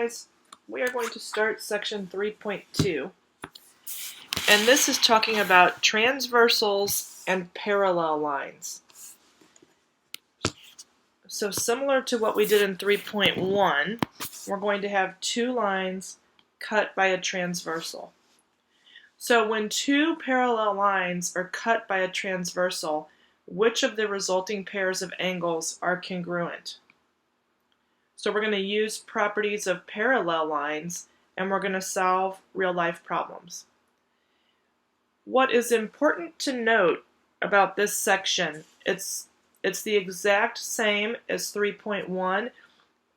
Guys, we are going to start section 3.2, and this is talking about transversals and parallel lines. So similar to what we did in 3.1, we're going to have two lines cut by a transversal. So when two parallel lines are cut by a transversal, which of the resulting pairs of angles are congruent? So we're going to use properties of parallel lines, and we're going to solve real-life problems. What is important to note about this section, it's the exact same as 3.1,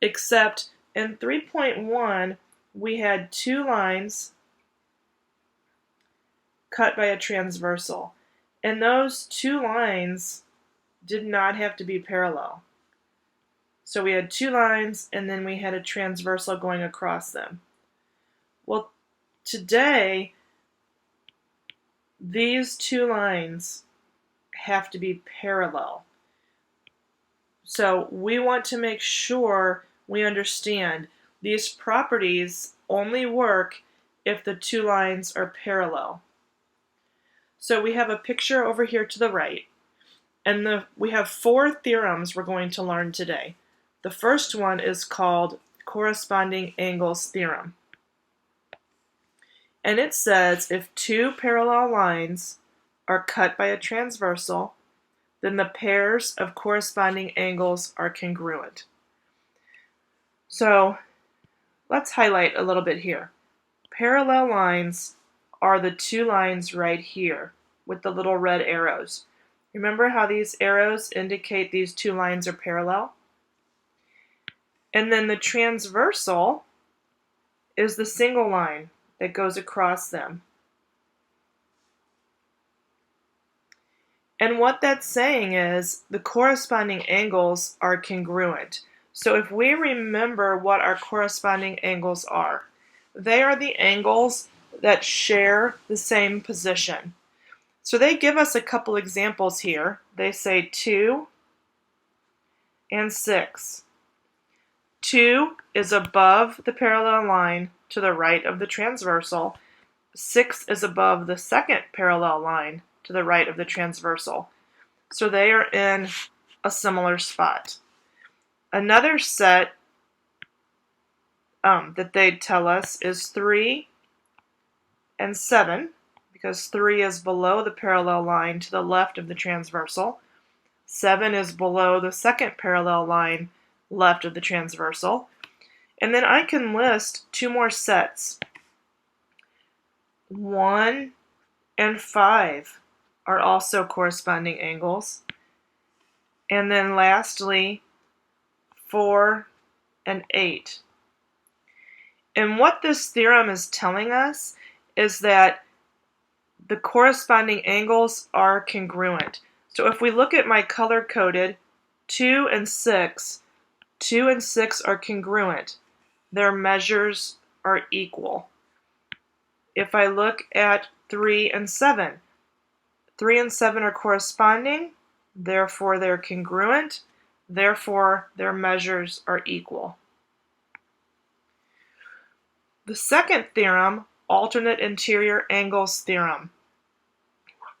except in 3.1 we had two lines cut by a transversal, and those two lines did not have to be parallel. So we had two lines, and then we had a transversal going across them. Well, today, these two lines have to be parallel. So we want to make sure we understand these properties only work if the two lines are parallel. So we have a picture over here to the right, and we have four theorems we're going to learn today. The first one is called corresponding angles theorem. And it says if two parallel lines are cut by a transversal, then the pairs of corresponding angles are congruent. So let's highlight a little bit here. Parallel lines are the two lines right here with the little red arrows. Remember how these arrows indicate these two lines are parallel? And then the transversal is the single line that goes across them. And what that's saying is the corresponding angles are congruent. So if we remember what our corresponding angles are, they are the angles that share the same position. So they give us a couple examples here. They say 2 and 6. 2 is above the parallel line to the right of the transversal. 6 is above the second parallel line to the right of the transversal. So they are in a similar spot. Another set that they tell us is 3 and 7, because 3 is below the parallel line to the left of the transversal. 7 is below the second parallel line left of the transversal. And then I can list two more sets. 1 and 5 are also corresponding angles. And then lastly, 4 and 8. And what this theorem is telling us is that the corresponding angles are congruent. So if we look at my color-coded 2 and 6, 2 and 6 are congruent. Their measures are equal. If I look at 3 and 7, 3 and 7 are corresponding, therefore they're congruent, therefore their measures are equal. The second theorem, alternate interior angles theorem.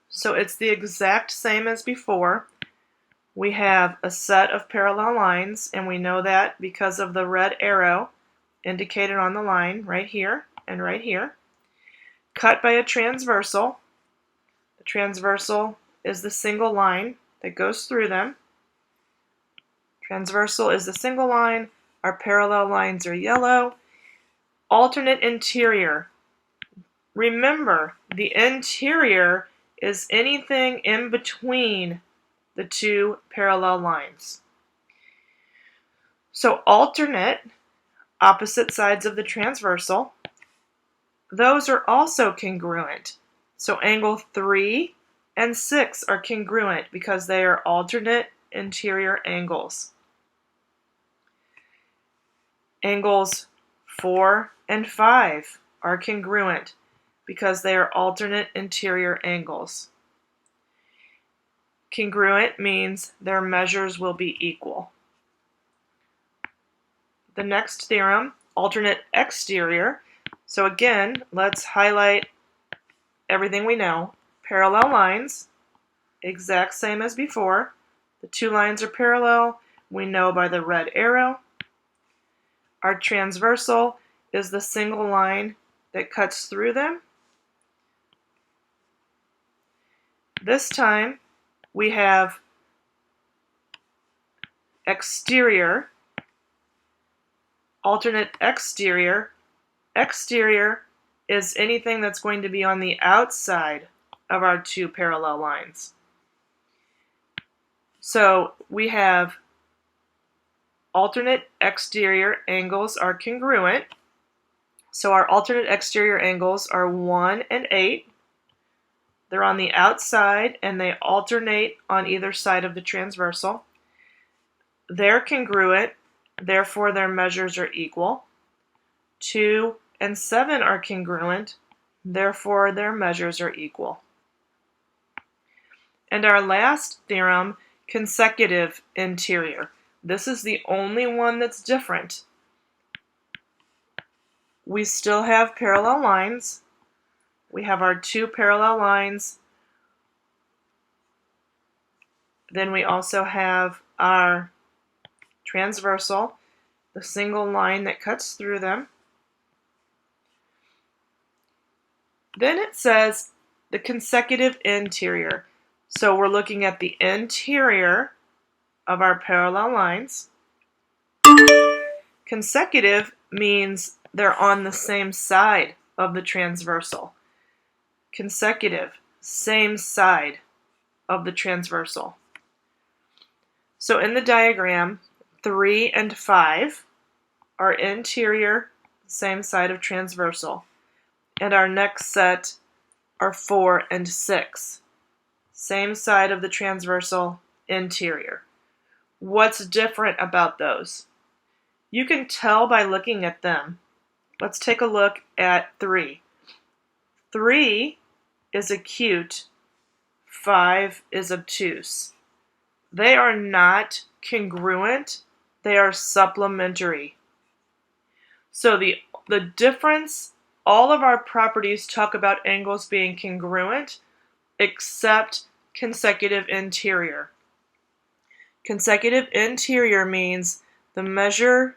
So it's the exact same as before. We have a set of parallel lines, and we know that because of the red arrow indicated on the line right here and right here, cut by a transversal. The transversal is the single line that goes through them. Transversal is the single line. Our parallel lines are yellow. Alternate interior. Remember, the interior is anything in between the two parallel lines. So alternate, opposite sides of the transversal, those are also congruent. So angle 3 and 6 are congruent because they are alternate interior angles. Angles 4 and 5 are congruent because they are alternate interior angles. Congruent means their measures will be equal. The next theorem, alternate exterior. So again, let's highlight everything we know. Parallel lines, exact same as before. The two lines are parallel, we know by the red arrow. Our transversal is the single line that cuts through them. This time we have exterior, alternate exterior. Exterior is anything that's going to be on the outside of our two parallel lines. So we have alternate exterior angles are congruent. So our alternate exterior angles are 1 and 8. They're on the outside and they alternate on either side of the transversal. They're congruent, therefore their measures are equal. 2 and 7 are congruent, therefore their measures are equal. And our last theorem, consecutive interior. This is the only one that's different. We still have parallel lines. We have our two parallel lines. Then we also have our transversal, the single line that cuts through them. Then it says the consecutive interior. So we're looking at the interior of our parallel lines. Consecutive means they're on the same side of the transversal. Consecutive, same side of the transversal. So in the diagram, 3 and 5 are interior, same side of transversal. And our next set are 4 and 6. Same side of the transversal, interior. What's different about those? You can tell by looking at them. Let's take a look at 3. 3 is acute, 5 is obtuse. They are not congruent, they are supplementary. So the difference, all of our properties talk about angles being congruent except consecutive interior. Consecutive interior means the measure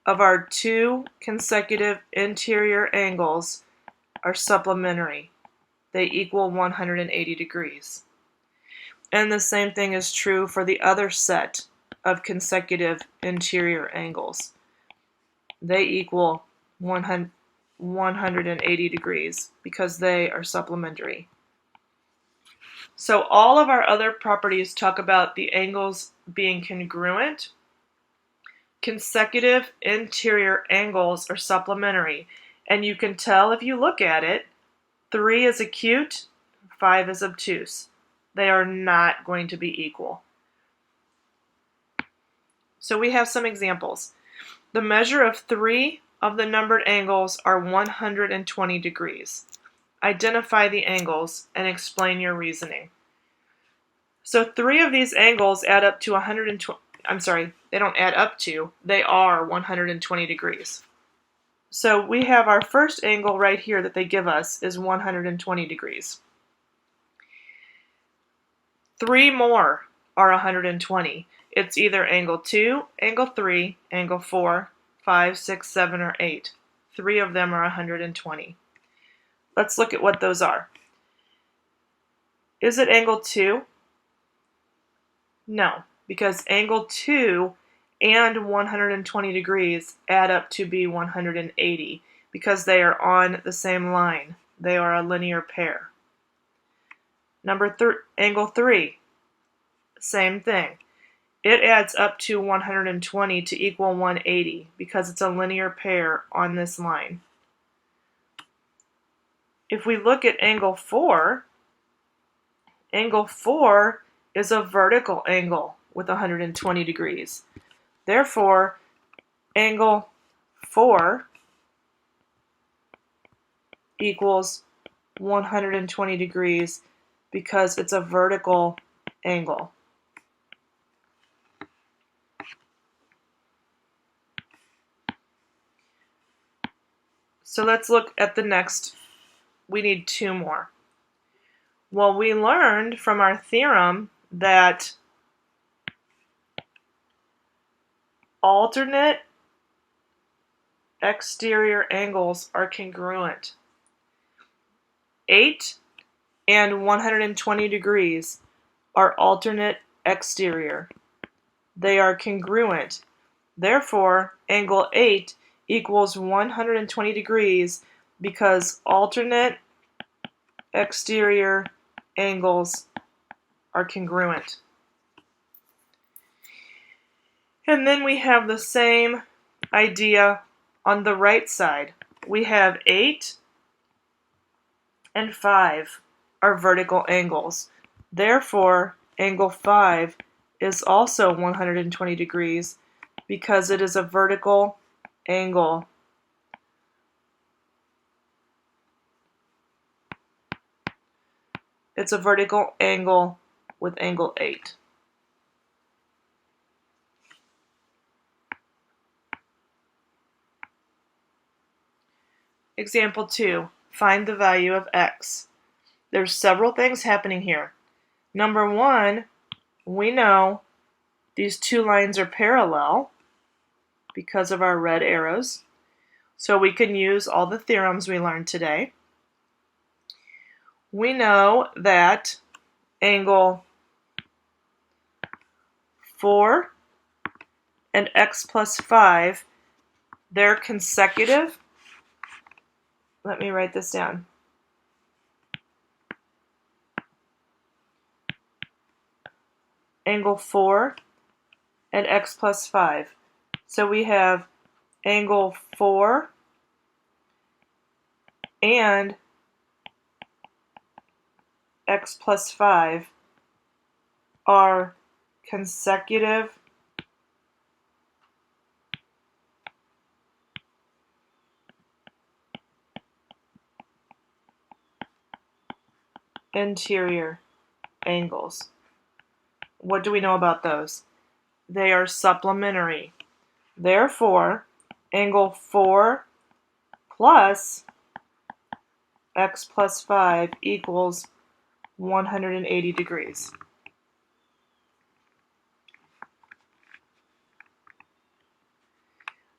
of our two consecutive interior angles are supplementary. They equal 180 degrees. And the same thing is true for the other set of consecutive interior angles. They equal 180 degrees because they are supplementary. So all of our other properties talk about the angles being congruent. Consecutive interior angles are supplementary. And you can tell if you look at it, 3 is acute, 5 is obtuse. They are not going to be equal. So we have some examples. The measure of 3 of the numbered angles are 120 degrees. Identify the angles and explain your reasoning. So 3 of these angles add up to 120, they don't add up to, they are 120 degrees. So we have our first angle right here that they give us is 120 degrees. 3 more are 120. It's either angle 2, angle 3, angle 4, 5, 6, 7, or 8. 3 of them are 120. Let's look at what those are. Is it angle 2? No, because angle 2 and 120 degrees add up to be 180 because they are on the same line. They are a linear pair. Angle 3, same thing. It adds up to 120 to equal 180 because it's a linear pair on this line. If we look at angle 4 is a vertical angle with 120 degrees. Therefore, angle 4 equals 120 degrees because it's a vertical angle. So let's look at the next. We need two more. Well, we learned from our theorem that alternate exterior angles are congruent. 8 and 120 degrees are alternate exterior. They are congruent. Therefore, angle 8 equals 120 degrees because alternate exterior angles are congruent. And then we have the same idea on the right side. We have 8 and 5 are vertical angles. Therefore, angle 5 is also 120 degrees because it is a vertical angle. It's a vertical angle with angle 8. Example 2. Find the value of x. There's several things happening here. Number 1, we know these two lines are parallel because of our red arrows. So we can use all the theorems we learned today. We know that angle 4 and x plus 5, they're consecutive. Let me write this down. Angle 4 and x plus 5. So we have angle 4 and x plus 5 are consecutive interior angles. What do we know about those? They are supplementary. Therefore, angle 4 plus x plus 5 equals 180 degrees.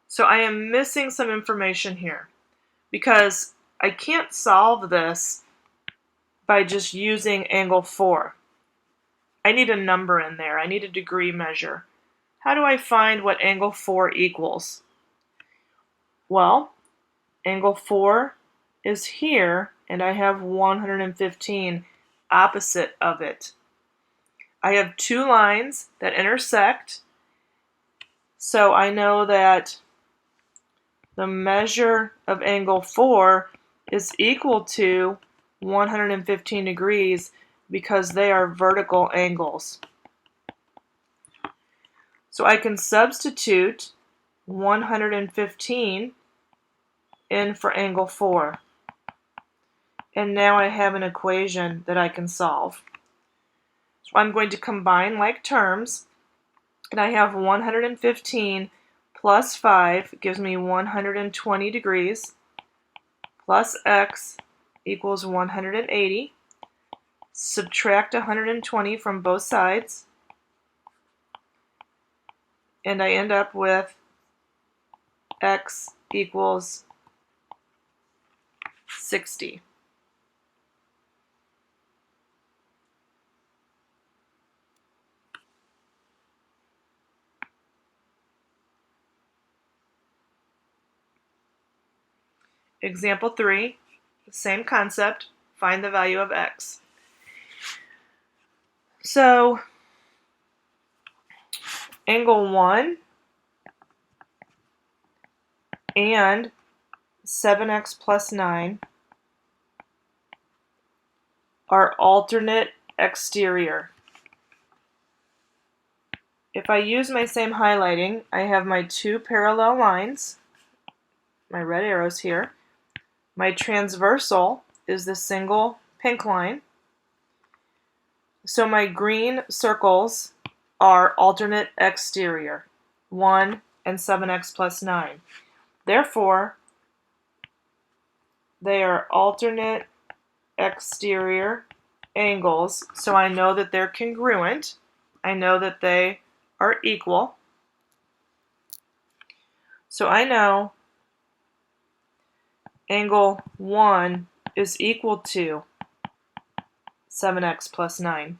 So I am missing some information here because I can't solve this by just using angle 4. I need a number in there. I need a degree measure. How do I find what angle 4 equals? Well, angle 4 is here, and I have 115 opposite of it. I have two lines that intersect, so I know that the measure of angle 4 is equal to 115 degrees because they are vertical angles. So I can substitute 115 in for angle 4. And now I have an equation that I can solve. So I'm going to combine like terms, and I have 115 plus 5 gives me 120 degrees, plus x equals 180. Subtract 120 from both sides, and I end up with x equals 60. Example 3, same concept, find the value of x. So, angle 1 and 7x plus 9 are alternate exterior. If I use my same highlighting, I have my two parallel lines, my red arrows here. My transversal is the single pink line. So my green circles are alternate exterior, 1 and 7x plus 9. Therefore, They are alternate exterior angles, so I know that they're congruent. I know that they are equal. So I know angle 1 is equal to 7x plus 9.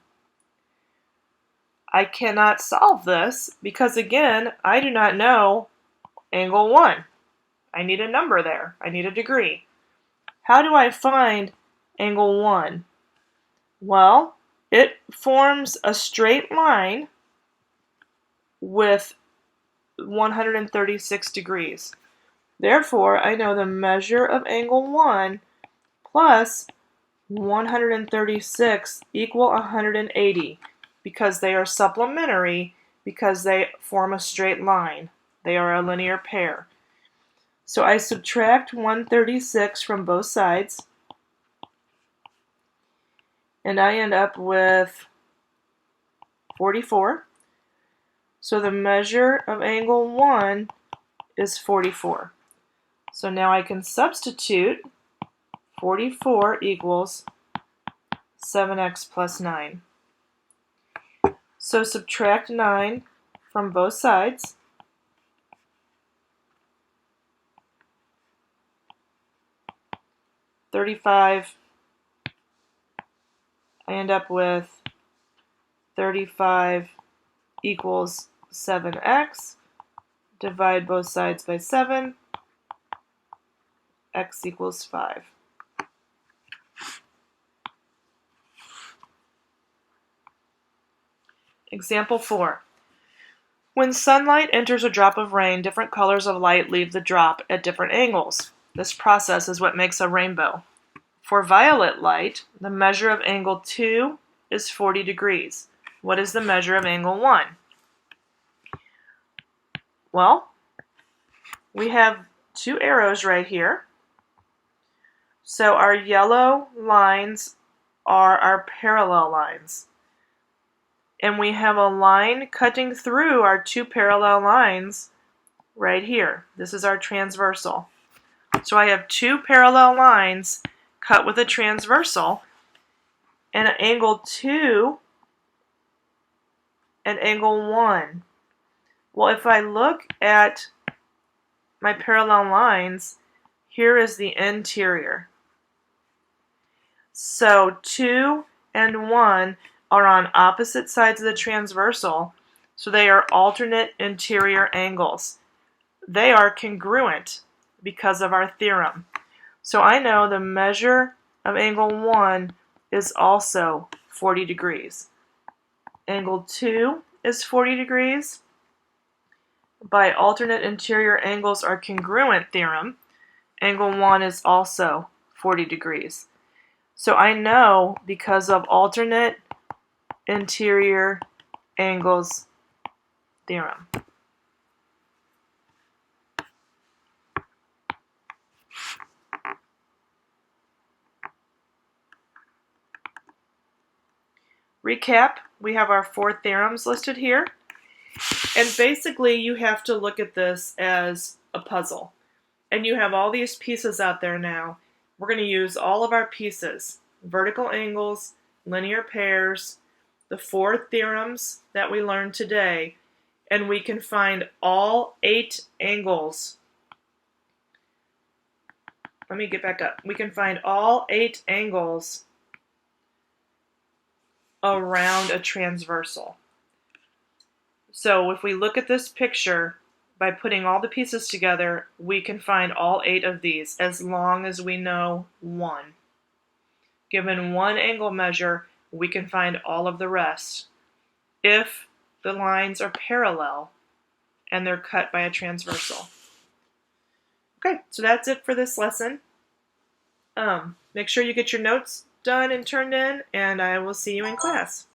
I cannot solve this because, again, I do not know angle 1. I need a number there. I need a degree. How do I find angle 1? Well, it forms a straight line with 136 degrees. Therefore, I know the measure of angle 1 plus 136 equal 180 because they are supplementary, because they form a straight line. They are a linear pair. So I subtract 136 from both sides, and I end up with 44. So the measure of angle 1 is 44. So now I can substitute 44 equals 7x plus 9. So subtract 9 from both sides. I end up with 35 equals 7x. Divide both sides by 7. X equals 5. Example 4. When sunlight enters a drop of rain, different colors of light leave the drop at different angles. This process is what makes a rainbow. For violet light, the measure of angle 2 is 40 degrees. What is the measure of angle 1? Well, we have two arrows right here. So our yellow lines are our parallel lines. And we have a line cutting through our two parallel lines right here. This is our transversal. So I have two parallel lines cut with a transversal, and at angle 2 and angle 1. Well, if I look at my parallel lines, here is the interior. So 2 and 1 are on opposite sides of the transversal, so they are alternate interior angles. They are congruent because of our theorem. So I know the measure of angle 1 is also 40 degrees. Angle 2 is 40 degrees. By alternate interior angles are congruent theorem, angle 1 is also 40 degrees. So I know because of alternate interior angles theorem. Recap, we have our four theorems listed here. And basically you have to look at this as a puzzle. And you have all these pieces out there now. We're going to use all of our pieces. Vertical angles, linear pairs, the four theorems that we learned today, and we can find all 8 angles. Let me get back up. We can find all 8 angles around a transversal. So if we look at this picture, by putting all the pieces together, we can find all 8 of these as long as we know 1. Given one angle measure, we can find all of the rest if the lines are parallel and they're cut by a transversal. Okay, so that's it for this lesson. Make sure you get your notes done and turned in, and I will see you in class.